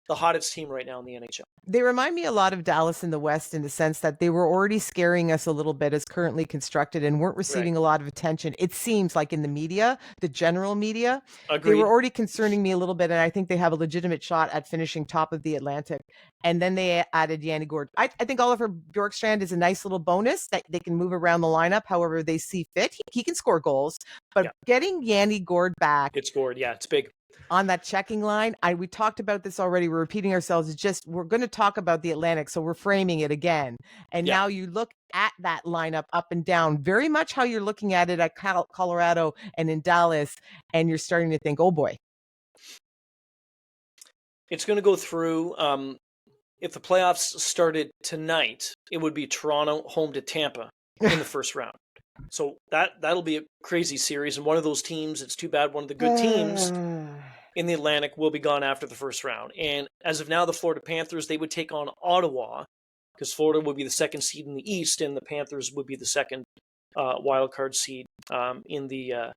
[SPEAKER 2] the hottest team right now in the NHL.
[SPEAKER 3] They remind me a lot of Dallas in the West in the sense that they were already scaring us a little bit as currently constructed and weren't receiving a lot of attention. It seems like in the media, the general media,
[SPEAKER 2] Agreed.
[SPEAKER 3] They were already concerning me a little bit. And I think they have a legitimate shot at finishing top of the Atlantic. And then they added Yanni Gourde. I think Oliver Bjorkstrand is a nice little bonus that they can move around the lineup however they see fit. He can score goals, but getting Yanni Gourde back.
[SPEAKER 2] It's Gourde. Yeah, it's big.
[SPEAKER 3] On that checking line, we talked about this already. We're repeating ourselves. It's just we're going to talk about the Atlantic, so we're framing it again. And now you look at that lineup up and down, very much how you're looking at it at Colorado and in Dallas, and you're starting to think, oh boy.
[SPEAKER 2] It's going to go through. If the playoffs started tonight, it would be Toronto home to Tampa in the first round. So that'll be a crazy series. And one of those teams, it's too bad one of the good teams in the Atlantic will be gone after the first round. And as of now, the Florida Panthers, they would take on Ottawa because Florida would be the second seed in the East and the Panthers would be the second wild card seed in the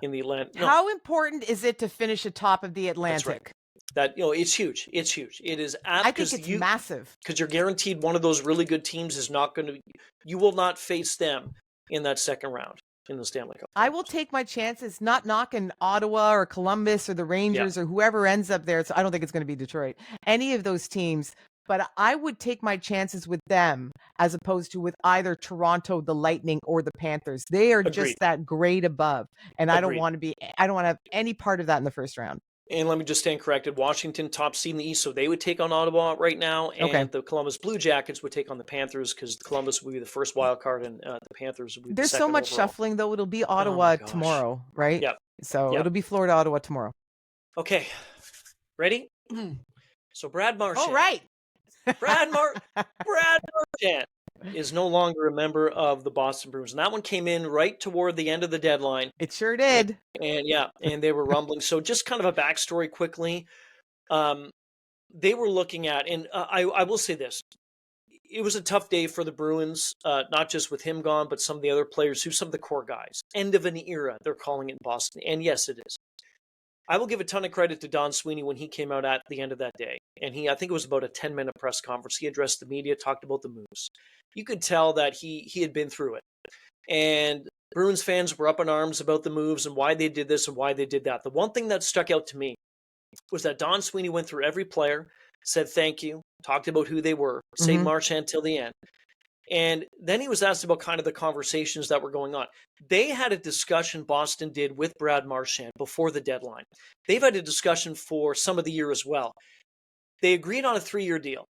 [SPEAKER 2] Atlantic. No.
[SPEAKER 3] How important is it to finish atop of the Atlantic?
[SPEAKER 2] That's right. That it's huge. It's huge. It is.
[SPEAKER 3] I think it's massive
[SPEAKER 2] because you're guaranteed one of those really good teams is not going to. You will not face them in that second round in the Stanley Cup.
[SPEAKER 3] I will take my chances, not knocking Ottawa or Columbus or the Rangers or whoever ends up there. So I don't think it's going to be Detroit, any of those teams. But I would take my chances with them as opposed to with either Toronto, the Lightning, or the Panthers. They are just that grade above, and I don't want to have any part of that in the first round.
[SPEAKER 2] And let me just stand corrected. Washington, top seed in the East, so they would take on Ottawa right now. And the Columbus Blue Jackets would take on the Panthers because Columbus would be the first wild card and the Panthers would be the second.
[SPEAKER 3] There's so much shuffling, though. It'll be Ottawa tomorrow, right?
[SPEAKER 2] Yep.
[SPEAKER 3] So it'll be Florida, Ottawa tomorrow.
[SPEAKER 2] Okay. Ready? So Brad Marchand.
[SPEAKER 3] Oh, right.
[SPEAKER 2] Brad Marchand is no longer a member of the Boston Bruins. And that one came in right toward the end of the deadline.
[SPEAKER 3] It sure did.
[SPEAKER 2] And they were rumbling. So just kind of a backstory quickly. They were looking at, and I will say this, it was a tough day for the Bruins, not just with him gone, but some of the other players, some of the core guys. End of an era, they're calling it in Boston. And yes, it is. I will give a ton of credit to Don Sweeney when he came out at the end of that day. And I think it was about a 10-minute press conference. He addressed the media, talked about the moves. You could tell that he had been through it. And Bruins fans were up in arms about the moves and why they did this and why they did that. The one thing that stuck out to me was that Don Sweeney went through every player, said thank you, talked about who they were, saved Marchand till the end. And then he was asked about kind of the conversations that were going on. They had a discussion, Boston did, with Brad Marchand before the deadline. They've had a discussion for some of the year as well. They agreed on a 3-year deal,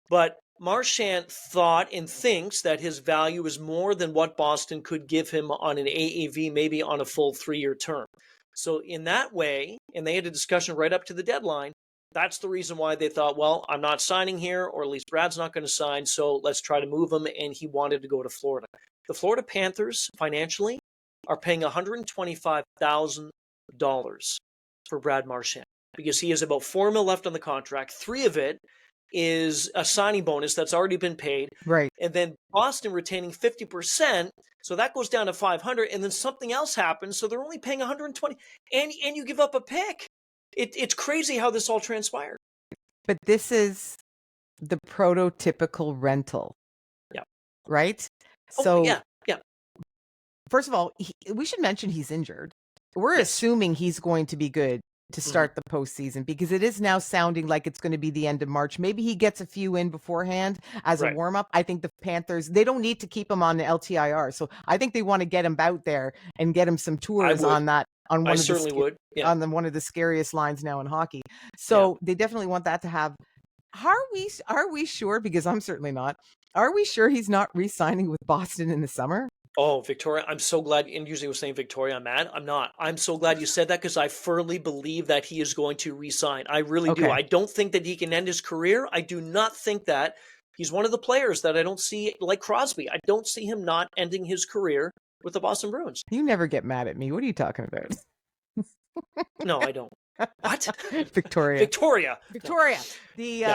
[SPEAKER 2] but Marchand thought and thinks that his value is more than what Boston could give him on an AAV, maybe on a full 3-year term. So in that way, and they had a discussion right up to the deadline, that's the reason why they thought, well, I'm not signing here, or at least Brad's not going to sign, so let's try to move him, and he wanted to go to Florida. The Florida Panthers, financially, are paying $125,000 for Brad Marchand because he has about $4 million left on the contract. 3 of it is a signing bonus that's already been paid.
[SPEAKER 3] Right.
[SPEAKER 2] And then Boston retaining 50%, so that goes down to 500, and then something else happens, so they're only paying 120, and you give up a pick. It's crazy how this all transpired.
[SPEAKER 3] But this is the prototypical rental.
[SPEAKER 2] Yeah.
[SPEAKER 3] Right? So
[SPEAKER 2] yeah.
[SPEAKER 3] First of all, we should mention he's injured. We're assuming he's going to be good to start the postseason because it is now sounding like it's going to be the end of March. Maybe he gets a few in beforehand as a warm-up. I think the Panthers, they don't need to keep him on the LTIR. So I think they want to get him out there and get him some tours on that. On one of the scariest lines now in hockey. So they definitely want that to have. Are we sure? Because I'm certainly not. Are we sure he's not re-signing with Boston in the summer?
[SPEAKER 2] Oh, Victoria, I'm so glad. And usually I was saying Victoria, I'm mad. I'm not. I'm so glad you said that because I firmly believe that he is going to re-sign. I really do. I don't think that he can end his career. I do not think that. He's one of the players that I don't see, like Crosby. I don't see him not ending his career with the Boston Bruins.
[SPEAKER 3] You never get mad at me. What are you talking about?
[SPEAKER 2] No, I don't. What?
[SPEAKER 3] Victoria.
[SPEAKER 2] The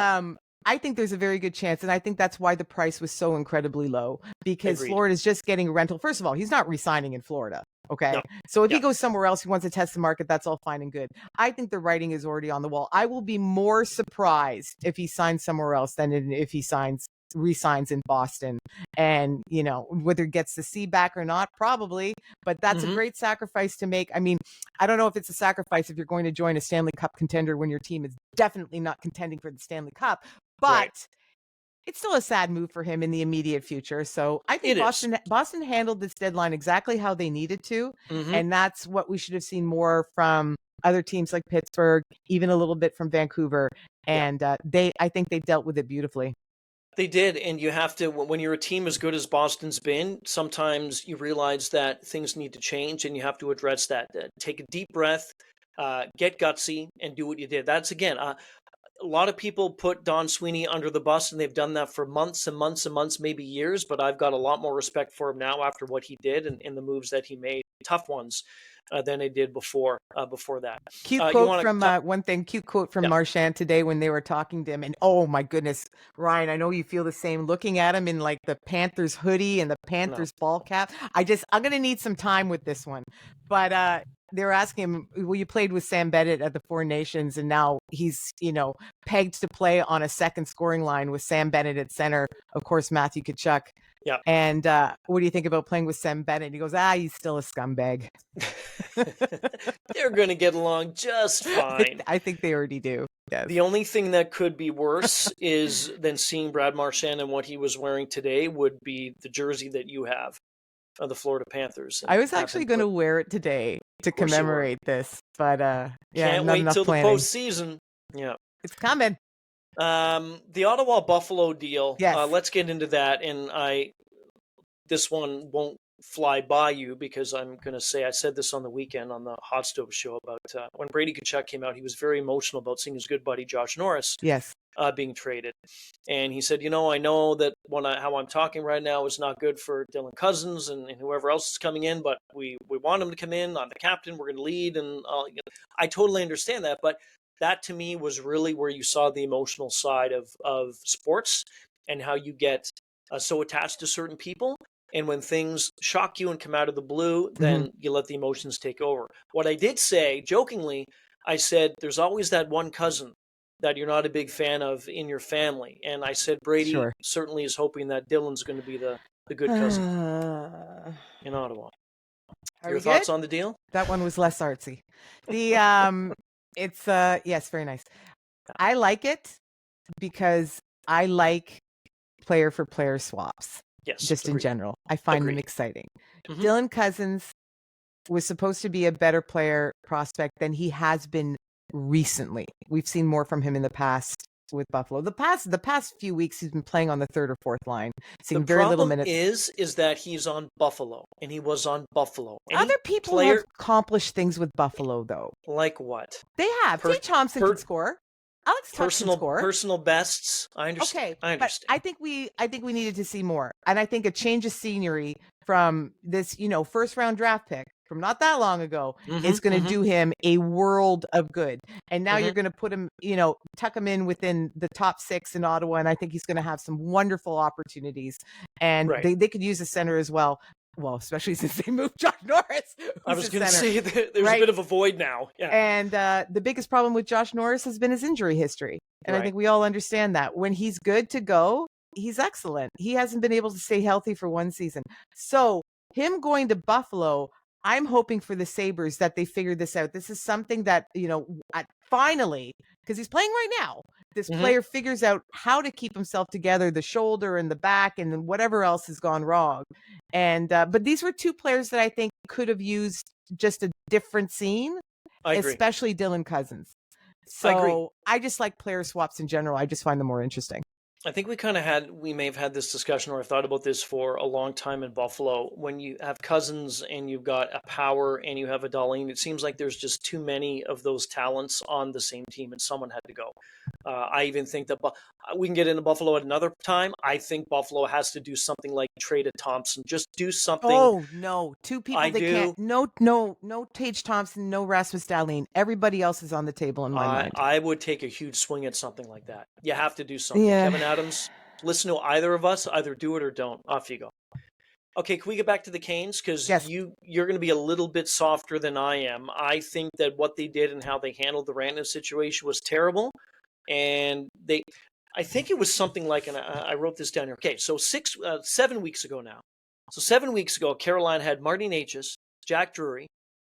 [SPEAKER 3] I think there's a very good chance, and I think that's why the price was so incredibly low, because Florida's just getting a rental. First of all, he's not re-signing in Florida, okay? No. So if he goes somewhere else, he wants to test the market, that's all fine and good. I think the writing is already on the wall. I will be more surprised if he signs somewhere else than if he re-signs in Boston. And, you know, whether he gets the C back or not, probably, but that's a great sacrifice to make. I mean, I don't know if it's a sacrifice if you're going to join a Stanley Cup contender when your team is definitely not contending for the Stanley Cup, but it's still a sad move for him in the immediate future. So I think Boston handled this deadline exactly how they needed to. And that's what we should have seen more from other teams like Pittsburgh, even a little bit from Vancouver. And I think they dealt with it beautifully.
[SPEAKER 2] They did, and you have to, when you're a team as good as Boston's been, sometimes you realize that things need to change, and you have to address that. Take a deep breath, get gutsy, and do what you did. That's, again, a lot of people put Don Sweeney under the bus, and they've done that for months and months and months, maybe years, but I've got a lot more respect for him now after what he did and the moves that he made, tough ones, than I did before that.
[SPEAKER 3] Cute quote from Marchand today when they were talking to him, and oh my goodness, Ryan, I know you feel the same looking at him in like the Panthers hoodie and the Panthers ball cap. I'm going to need some time with this one, but they're asking him, well, you played with Sam Bennett at the Four Nations, and now he's, you know, pegged to play on a second scoring line with Sam Bennett at center, of course, Matthew Tkachuk.
[SPEAKER 2] Yeah.
[SPEAKER 3] And what do you think about playing with Sam Bennett? He goes, he's still a scumbag.
[SPEAKER 2] They're going to get along just fine.
[SPEAKER 3] I think they already do. Yes.
[SPEAKER 2] The only thing that could be worse is than seeing Brad Marchand and what he was wearing today would be the jersey that you have of the Florida Panthers.
[SPEAKER 3] I was actually going to wear it today to commemorate this, but
[SPEAKER 2] can't wait till the postseason. Yeah,
[SPEAKER 3] it's coming.
[SPEAKER 2] The Ottawa Buffalo deal.
[SPEAKER 3] Yes.
[SPEAKER 2] Let's get into that. And this one won't fly by you because I'm going to say I said this on the weekend on the Hot Stove show about when Brady Tkachuk came out. He was very emotional about seeing his good buddy Josh Norris being traded, and he said, I know that how I'm talking right now is not good for Dylan Cousins and whoever else is coming in, but we want him to come in. I'm the captain. We're going to lead, and I totally understand that, but that to me was really where you saw the emotional side of sports and how you get so attached to certain people. And when things shock you and come out of the blue, then you let the emotions take over. What I did say, jokingly, I said, there's always that one cousin that you're not a big fan of in your family. And I said, Brady certainly is hoping that Dylan's going to be the good cousin in Ottawa. Your thoughts on the deal?
[SPEAKER 3] That one was less artsy. It's yes, very nice. I like it because I like player for player swaps.
[SPEAKER 2] Yes,
[SPEAKER 3] just in general. I find them exciting. Dylan Cousins was supposed to be a better player prospect than he has been recently. We've seen more from him in the past with Buffalo. The past few weeks he's been playing on the third or fourth line, seeing
[SPEAKER 2] The
[SPEAKER 3] very little
[SPEAKER 2] problem
[SPEAKER 3] minutes.
[SPEAKER 2] is that he's on Buffalo, and he was on Buffalo.
[SPEAKER 3] Other people have accomplished things with Buffalo, though.
[SPEAKER 2] Like what?
[SPEAKER 3] They have. Tage Thompson can score. Alex Tuch can score.
[SPEAKER 2] Personal bests. I understand.
[SPEAKER 3] Okay,
[SPEAKER 2] I understand.
[SPEAKER 3] But I think we needed to see more, and I think a change of scenery from this, first round draft pick from not that long ago is going to do him a world of good. And now you're going to put him, tuck him in within the top 6 in Ottawa, and I think he's going to have some wonderful opportunities. And they could use a center as well. Well, especially since they moved Josh Norris.
[SPEAKER 2] I was going to say there's a bit of a void now. Yeah.
[SPEAKER 3] And the biggest problem with Josh Norris has been his injury history. And I think we all understand that. When he's good to go, he's excellent. He hasn't been able to stay healthy for one season. So him going to Buffalo, I'm hoping for the Sabres that they figure this out. This is something that, finally, because he's playing right now, this player figures out how to keep himself together, the shoulder and the back and then whatever else has gone wrong. And but these were two players that I think could have used just a different scene, especially Dylan Cousins. So I just like player swaps in general. I just find them more interesting.
[SPEAKER 2] I think we may have had this discussion, or I've thought about this for a long time in Buffalo. When you have Cousins and you've got a Power and you have a Darlene, it seems like there's just too many of those talents on the same team, and someone had to go. I even think that we can get into Buffalo at another time. I think Buffalo has to do something like trade a Thompson. Just do something.
[SPEAKER 3] Oh no, two people can't. No Tage Thompson, no Rasmus Dahlin. Everybody else is on the table in my mind.
[SPEAKER 2] I would take a huge swing at something like that. You have to do something. Yeah. Kevin Adams, listen to either of us. Either do it or don't. Off you go. Okay, can we get back to the Canes? Because you're going to be a little bit softer than I am. I think that what they did and how they handled the Rantanen situation was terrible. And I think it was something like, and I wrote this down here. Okay, so 7 weeks ago now. So 7 weeks ago, Carolina had Marty Natchez, Jack Drury.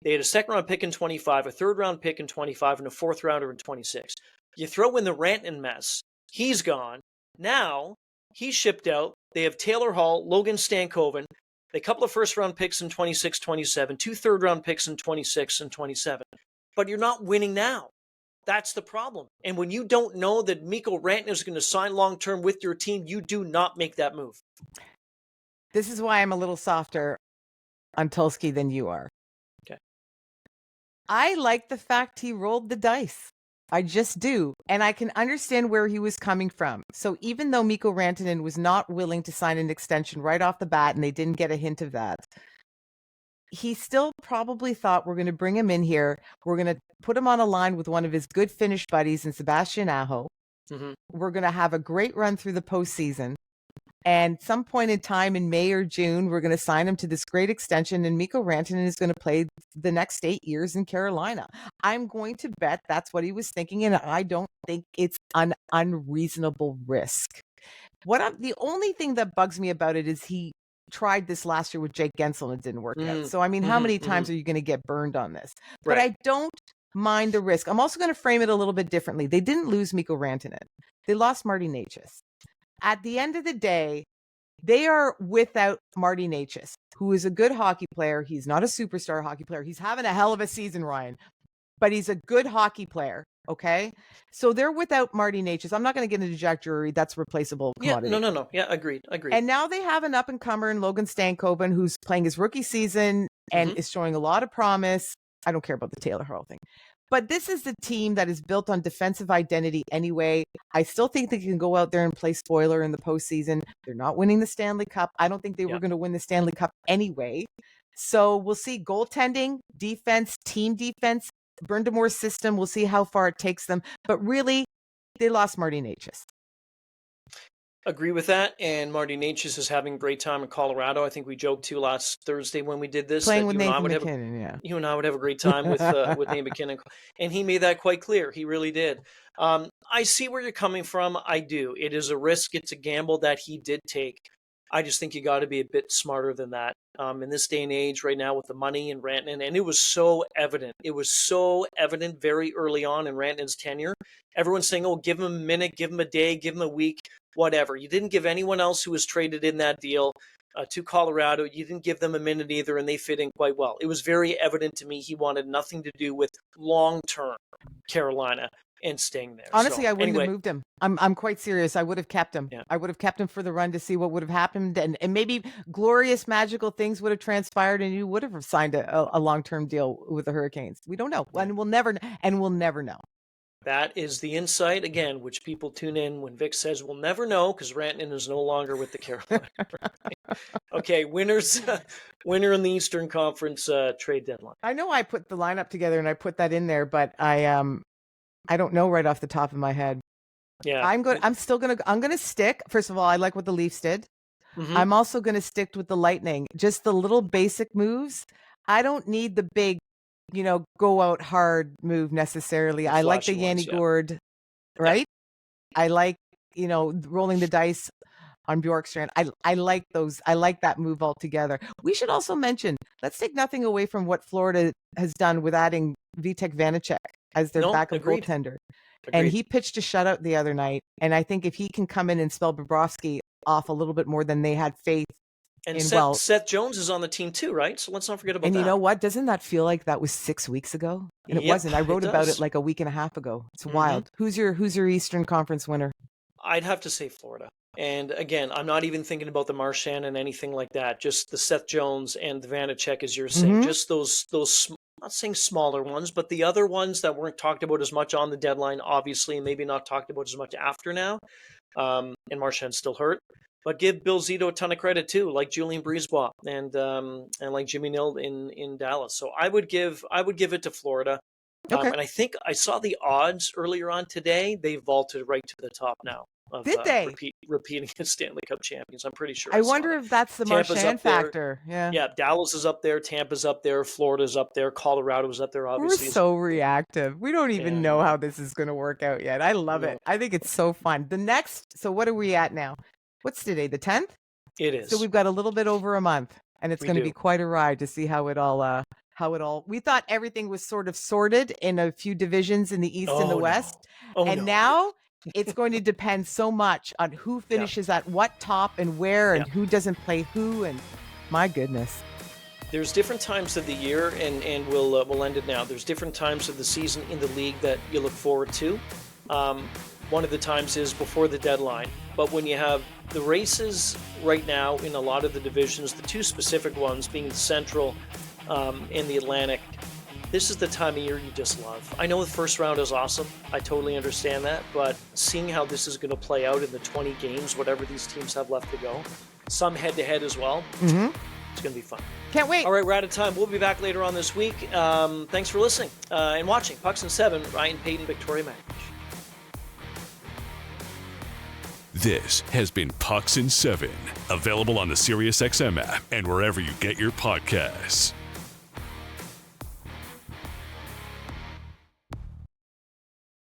[SPEAKER 2] They had a second-round pick in 25, a third-round pick in 25, and a fourth-rounder in 26. You throw in the Rantanen mess. He's gone. Now, he's shipped out. They have Taylor Hall, Logan Stankoven, a couple of first-round picks in 26, 27, 2 third-round picks in 26 and 27. But you're not winning now. That's the problem. And when you don't know that Mikko Rantanen is going to sign long-term with your team, you do not make that move.
[SPEAKER 3] This is why I'm a little softer on Tulsky than you are.
[SPEAKER 2] Okay.
[SPEAKER 3] I like the fact he rolled the dice. I just do. And I can understand where he was coming from. So even though Mikko Rantanen was not willing to sign an extension right off the bat, and they didn't get a hint of that, he still probably thought, we're going to bring him in here. We're going to put him on a line with one of his good Finnish buddies in Sebastian Aho. We're going to have a great run through the postseason. And some point in time in May or June, we're going to sign him to this great extension, and Mikko Rantanen is going to play the next 8 years in Carolina. I'm going to bet that's what he was thinking, and I don't think it's an unreasonable risk. The only thing that bugs me about it is he tried this last year with Jake Gensel and it didn't work out. So, I mean, how many times are you going to get burned on this? But I don't mind the risk. I'm also going to frame it a little bit differently. They didn't lose Mikko Rantanen. They lost Marty Natchez. At the end of the day, they are without Marty Natchez, who is a good hockey player. He's not a superstar hockey player. He's having a hell of a season, Ryan, but he's a good hockey player. Okay. So they're without Marty Natchez. I'm not going to get into Jack Drury. That's replaceable commodity.
[SPEAKER 2] Yeah, no. Yeah, agreed.
[SPEAKER 3] And now they have an up-and-comer in Logan Stankoven, who's playing his rookie season and is showing a lot of promise. I don't care about the Taylor Hall thing. But this is the team that is built on defensive identity anyway. I still think they can go out there and play spoiler in the postseason. They're not winning the Stanley Cup. I don't think they were going to win the Stanley Cup anyway. So we'll see goaltending, defense, team defense, Burndamore's system. We'll see how far it takes them. But really, they lost Marty Natchez.
[SPEAKER 2] Agree with that. And Marty Natchez is having a great time in Colorado. I think we joked too last Thursday when we did this.
[SPEAKER 3] Playing with Nathan McKinnon,
[SPEAKER 2] you and I would have a great time with Nathan McKinnon. And he made that quite clear. He really did. I see where you're coming from. I do. It is a risk. It's a gamble that he did take. I just think you got to be a bit smarter than that. In this day and age right now with the money and Rantanen, and it was so evident. It was so evident very early on in Rantanen's tenure. Everyone's saying, oh, give him a minute, give him a day, give him a week, whatever. You didn't give anyone else who was traded in that deal to Colorado. You didn't give them a minute either, and they fit in quite well. It was very evident to me he wanted nothing to do with long-term Carolina. and staying there.
[SPEAKER 3] Honestly,
[SPEAKER 2] So,
[SPEAKER 3] I wouldn't
[SPEAKER 2] anyway,
[SPEAKER 3] have moved him. I'm quite serious. I would have kept him.
[SPEAKER 2] Yeah.
[SPEAKER 3] I would have kept him for the run to see what would have happened, and maybe glorious, magical things would have transpired, and you would have signed a long-term deal with the Hurricanes. We don't know, and we'll never know.
[SPEAKER 2] That is the insight, again, which people tune in when Vic says we'll never know because Rantanen is no longer with the Carolina. Okay, winner in the Eastern Conference trade deadline.
[SPEAKER 3] I know I put the lineup together and I put that in there, but I don't know right off the top of my head.
[SPEAKER 2] Yeah.
[SPEAKER 3] I'm gonna stick. First of all, I like what the Leafs did.
[SPEAKER 2] Mm-hmm.
[SPEAKER 3] I'm also gonna stick with the Lightning. Just the little basic moves. I don't need the big, go out hard move necessarily. I like the Yanni Gourde, right? Yeah. I like, rolling the dice on Bjorkstrand. I like those. I like that move altogether. We should also mention, let's take nothing away from what Florida has done with adding Vitek Vanacek as their backup goaltender. And he pitched a shutout the other night. And I think if he can come in and spell Bobrovsky off a little bit more than they had faith
[SPEAKER 2] and Seth Jones is on the team too, right? So let's not forget about that.
[SPEAKER 3] And you know what? Doesn't that feel like that was 6 weeks ago? And it wasn't. I wrote about it like a week and a half ago. It's wild. Who's your Eastern Conference winner?
[SPEAKER 2] I'd have to say Florida. And again, I'm not even thinking about the Marchand and anything like that. Just the Seth Jones and the Vanacek, as you're saying. Just those. I'm not saying smaller ones, but the other ones that weren't talked about as much on the deadline, obviously, and maybe not talked about as much after now. And Marchand's still hurt. But give Bill Zito a ton of credit too, like Julien Brisebois and like Jimmy Nill in Dallas. So I would give it to Florida. Okay. And I think I saw the odds earlier on today. They vaulted right to the top now.
[SPEAKER 3] Did they?
[SPEAKER 2] Repeating as Stanley Cup champions. I'm pretty sure.
[SPEAKER 3] I wonder if that's the Marchand factor. Yeah.
[SPEAKER 2] Yeah. Dallas is up there. Tampa's up there. Florida's up there. Colorado's up there, obviously.
[SPEAKER 3] We're so reactive. We don't even know how this is going to work out yet. I love it. I think it's so fun. So what are we at now? What's today? The 10th?
[SPEAKER 2] It is.
[SPEAKER 3] So we've got a little bit over a month, and it's going to be quite a ride to see how it all. We thought everything was sort of sorted in a few divisions in the East and the West, now it's going to depend so much on who finishes at what top and where, and who doesn't play who, and my goodness.
[SPEAKER 2] There's different times of the year, and we'll end it now. There's different times of the season in the league that you look forward to. One of the times is before the deadline. But when you have the races right now in a lot of the divisions, the two specific ones being the Central and the Atlantic, this is the time of year you just love. I know the first round is awesome. I totally understand that. But seeing how this is going to play out in the 20 games, whatever these teams have left to go, some head-to-head as well, it's going to be fun.
[SPEAKER 3] Can't wait.
[SPEAKER 2] All right, we're out of time. We'll be back later on this week. Thanks for listening and watching. Pucks and 7, Ryan Paton, Victoria Matiash.
[SPEAKER 1] This has been Pucks and 7, available on the SiriusXM app and wherever you get your podcasts.